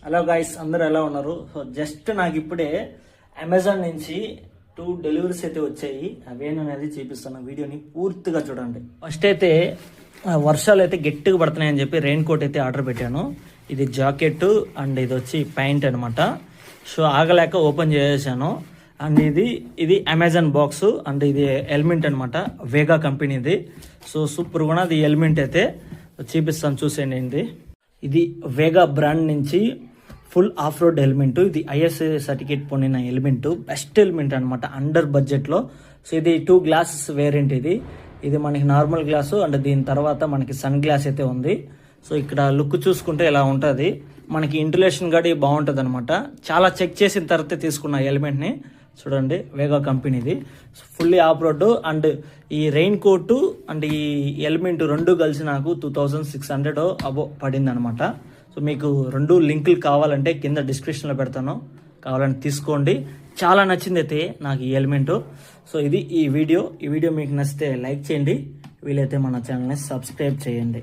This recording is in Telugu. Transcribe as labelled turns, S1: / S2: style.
S1: హలో గాయ్స్, అందరూ ఎలా ఉన్నారు? సో జస్ట్ నాకు ఇప్పుడే అమెజాన్ నుంచి 2 డెలివరీస్ అయితే వచ్చాయి. అవేననేది చూపిస్తాను, వీడియోని పూర్తిగా చూడండి. ఫస్ట్ అయితే వర్షాలు అయితే గట్టిగా పడుతున్నాయని చెప్పి రెయిన్ కోట్ అయితే ఆర్డర్ పెట్టాను. ఇది జాకెట్ అండ్ ఇది వచ్చి ప్యాంట్ అనమాట. సో ఆగలేక ఓపెన్ చేసేసాను. అండ్ ఇది అమెజాన్ బాక్స్ అండ్ ఇది హెల్మెట్ అనమాట, వేగా కంపెనీది. సో సూపర్ కూడా అది హెల్మెట్ అయితే చూపిస్తాను, చూసేయండి. ఇది వేగా బ్రాండ్ నుంచి ఫుల్ ఆఫ్ రోడ్ హెల్మెట్. ఇది ISA సర్టిఫికేట్ పొందిన హెల్మెట్, బెస్ట్ హెల్మెట్ అనమాట అండర్ బడ్జెట్లో. సో ఇది 2 గ్లాసెస్ వేరియంట్. ఇది మనకి నార్మల్ గ్లాసు అండ్ దీని తర్వాత మనకి సన్ గ్లాస్ అయితే ఉంది. సో ఇక్కడ లుక్ చూసుకుంటే ఇలా ఉంటుంది. మనకి ఇంటలేషన్ గడి బాగుంటుంది అనమాట. చాలా చెక్ చేసిన తర్వాత తీసుకున్న హెల్మెట్ని చూడండి, వేగా కంపెనీది. ఫుల్లీ ఆఫ్ రోడ్ అండ్ ఈ రెయిన్ కోట్ అండ్ ఈ హెల్మెట్ 2 కలిసి నాకు 2600 అబో పడింది అనమాట. సో మీకు 2 లింకులు కావాలంటే కింద డిస్క్రిప్షన్లో పెడతాను, కావాలంటే తీసుకోండి. చాలా నచ్చింది అయితే నాకు ఈ హెల్మెట్. సో ఇది ఈ వీడియో మీకు నచ్చితే లైక్ చేయండి, వీలైతే మన ఛానల్ని సబ్స్క్రైబ్ చేయండి.